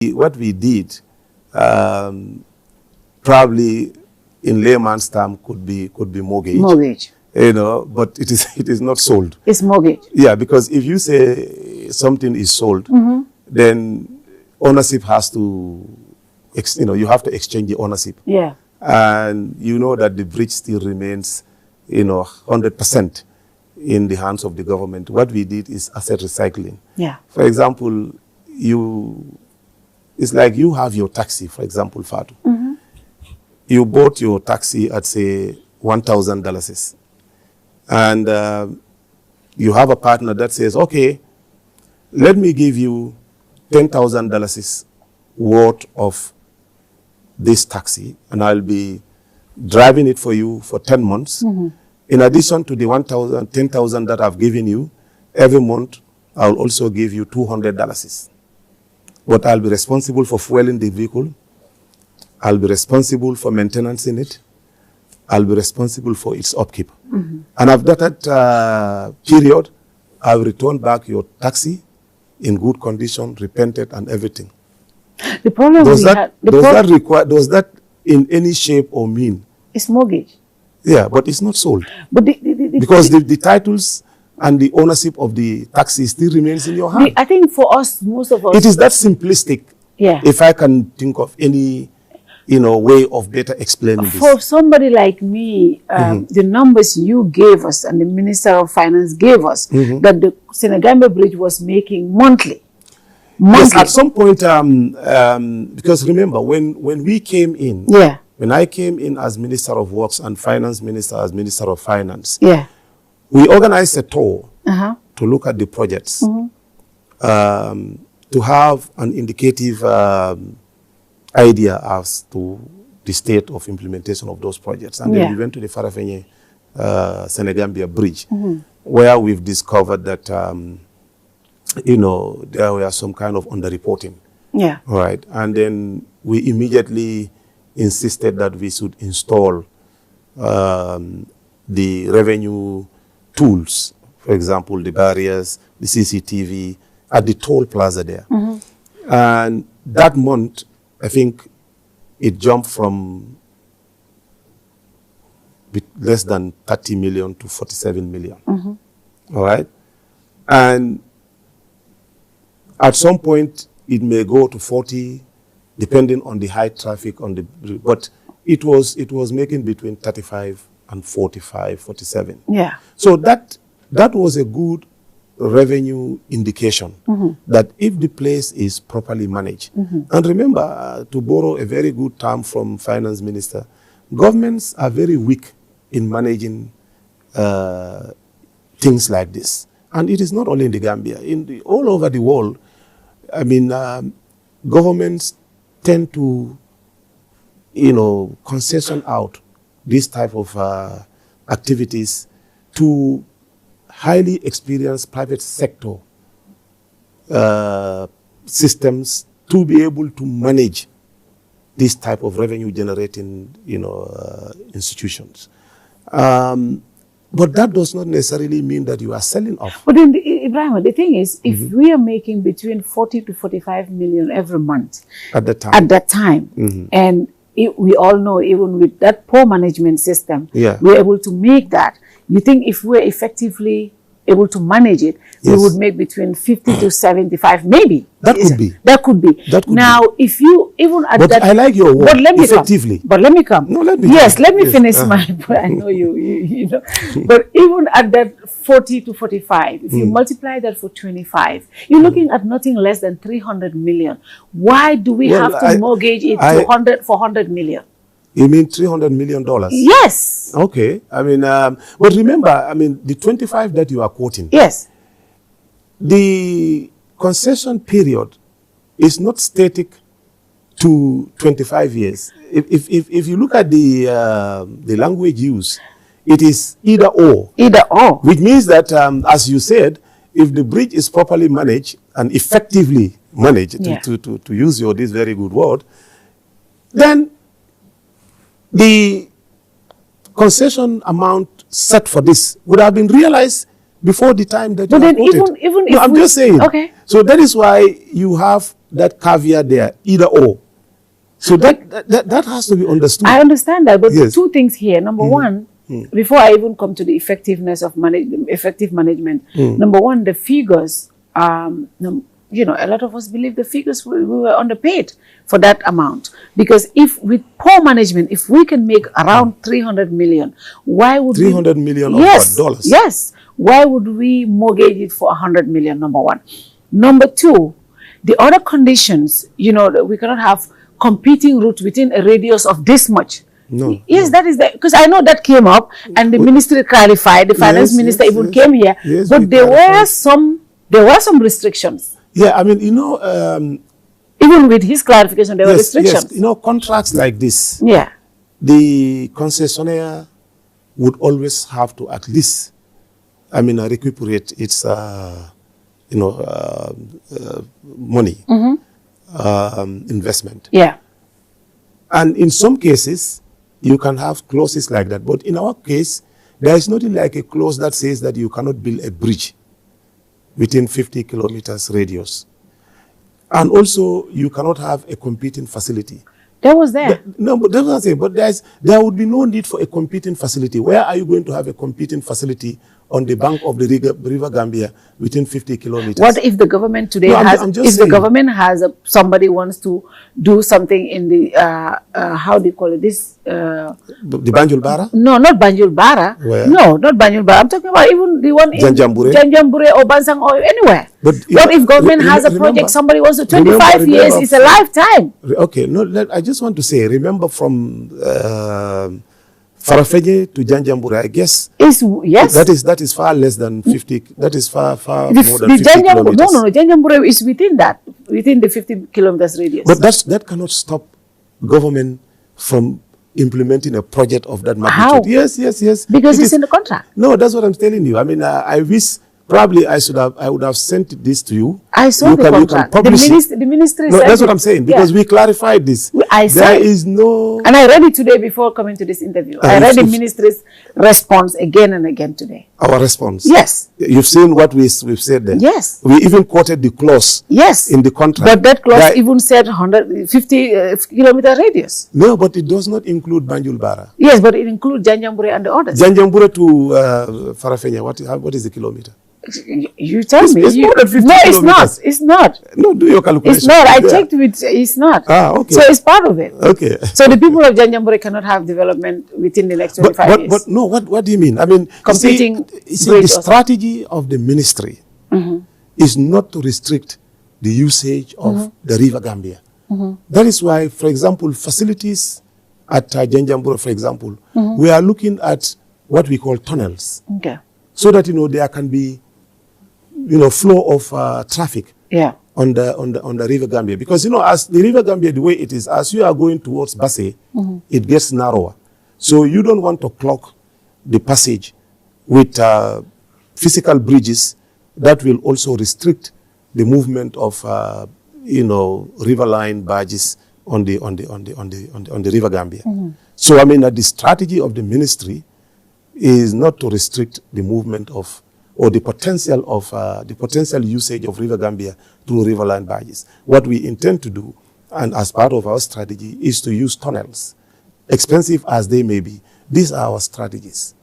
what we did, probably in layman's term, could be mortgage. Mortgage. You know, but it is not sold. It's mortgage. Yeah, because if you say something is sold, then ownership has to, you have to exchange the ownership. Yeah. And you know that the bridge still remains, 100% in the hands of the government. What we did is asset recycling. Yeah. For example, it's like you have your taxi, for example, Fatu. You bought your taxi at, say, $1,000. And you have a partner that says, okay, let me give you $10,000 worth of this taxi, and I'll be driving it for you for 10 months. In addition to the $10,000 that I've given you, every month I'll also give you $200. But I'll be responsible for fueling the vehicle. I'll be responsible for maintenance in it. I'll be responsible for its upkeep. And after that period, I'll return back your taxi in good condition, repainted and everything. The problem does that in any shape or mean? It's mortgage. Yeah, but it's not sold. But because the titles and the ownership of the taxi still remains in your hand. I think for us, most of us, it is that simplistic. Yeah. If I can think of any, way of better explaining this. For somebody like me, the numbers you gave us and the Minister of Finance gave us, that the Senegambia Bridge was making monthly. Yes, at some point, because remember, when we came in, when I came in as Minister of Works and Finance Minister as Minister of Finance, we organized a tour to look at the projects, to have an indicative idea as to the state of implementation of those projects. And then we went to the Farafenye Senegambia Bridge, where we've discovered that, there were some kind of underreporting. Yeah. Right. And then we immediately insisted that we should install the revenue tools, for example, the barriers, the CCTV, at the toll plaza there. And that month, I think it jumped from less than 30 million to 47 million. All right. And at some point, it may go to 40, depending on the high traffic on the, but it was making between 35 and 45, 47. Yeah. So that was a good revenue indication that if the place is properly managed. And remember, to borrow a very good term from Finance Minister, governments are very weak in managing things like this. And it is not only in the Gambia. All over the world, I mean, governments tend to, concession out this type of activities to highly experienced private sector systems to be able to manage this type of revenue generating, institutions. But that does not necessarily mean that you are selling off. But then, Ibrahim, the thing is, if we are making between 40 to 45 million every month at that time, and we all know even with that poor management system, we're able to make that. You think if we're effectively able to manage it, we would make between 50 to 75, maybe. That could be. That could be. Now, if you even at but that, I like your word. But let me effectively. Come. But let me come. No, let me. Yes, let me finish my. I know you know. But even at that 40 to 45, if you multiply that for 25, you're looking at nothing less than 300 million. Why do we have to mortgage it to 400 million? You mean $300 million? Yes. Okay. I mean, but remember, the 25 that you are quoting. Yes. The concession period is not static to 25 years. If you look at the language used, it is either or. Either or. Which means that, as you said, if the bridge is properly managed and effectively managed, to use this very good word, then the concession amount set for this would have been realized before the time that you quoted. Even no, I'm just saying. Okay. So that is why you have that caveat there, either or. So that has to be understood. I understand that, but Yes. two things here. Number one, before I even come to the effectiveness of effective management, number one, the figures, you know, a lot of us believe the figures we were underpaid for that amount. Because if with poor management, if we can make around 300 million, why would 300 million of yes, what, dollars? Yes. Why would we mortgage it for 100 million, number one? Number two, the other conditions, you know, we cannot have competing routes within a radius of this much. No. Yes, that is the, because I know that came up and the ministry clarified, the finance minister even came here, Yes, but we there clarified. were some restrictions. Yeah, I mean, you know, Even with his clarification, there were yes, restrictions. you know, contracts like this, Yeah. the concessionaire would always have to at least, I mean, recuperate its, you know, money, investment. Yeah. And in some cases, you can have clauses like that. But in our case, there is nothing like a clause that says that you cannot build a bridge within 50 kilometers radius. And also, you cannot have a competing facility. That was there. No, but that's what I'm saying. But there would be no need for a competing facility. Where are you going to have a competing facility on the bank of the River Gambia within 50 kilometers? What if the government today No, has, I'm just if saying. the government has, somebody wants to do something in the, how do you call it, this, The Banjul Bara? no, not Banjul Bara. Where? No, not Banjul Bara. I'm talking about even the one in Janjambure? Janjambure or Bansang or anywhere. But What if government has a remember- project, somebody wants to, 25 years remember- is a lifetime. Okay, no, I just want to say, remember from Farafenye to Janjambure, I guess Yes. that is far less than 50. That is far the, more than the 50 Janjambure, kilometers. no, Janjambure is within that, within the 50 kilometers radius. But that cannot stop government from implementing a project of that magnitude. How? Yes. because It it's is- in the contract. No, that's what I'm telling you. I mean, I wish probably I would have sent this to you. I saw You the can contract. publish it. The ministry No, said that's what it. I'm saying, because Yeah. we clarified this. I saw There it. is no... And I read it today before coming to this interview. I read the if- ministry's response again and again today. Our response. Yes. You've seen what we've said there. Yes. We even quoted the clause Yes. in the contract. But that clause That- even said 150 kilometer radius. No, but it does not include Banjul Bara. Yes, but it includes Janjambure and the others. Janjambure to Farafenye, what is the kilometer? You tell me. it's more than 50 no, it's not. kilometers. It's not. No, do your calculation. It's not. I There. checked with. It's not. Ah, okay. So it's part of it. Okay. So the people of Janjambure cannot have development within the next 25 years. But no, what do you mean? I mean, Competing you see bridge the or strategy of the ministry is not to restrict the usage of the River Gambia. That is why, for example, facilities at Janjambure, for example, we are looking at what we call tunnels, Okay. so that there can be, flow of traffic Yeah. on the River Gambia, because as the River Gambia, the way it is, as you are going towards Basse, it gets narrower. So you don't want to clog the passage with physical bridges that will also restrict the movement of riverine barges on the River Gambia. So I mean that the strategy of the ministry is not to restrict the movement of, or the potential usage of River Gambia through riverine barges. What we intend to do, and as part of our strategy, is to use tunnels, expensive as they may be. These are our strategies.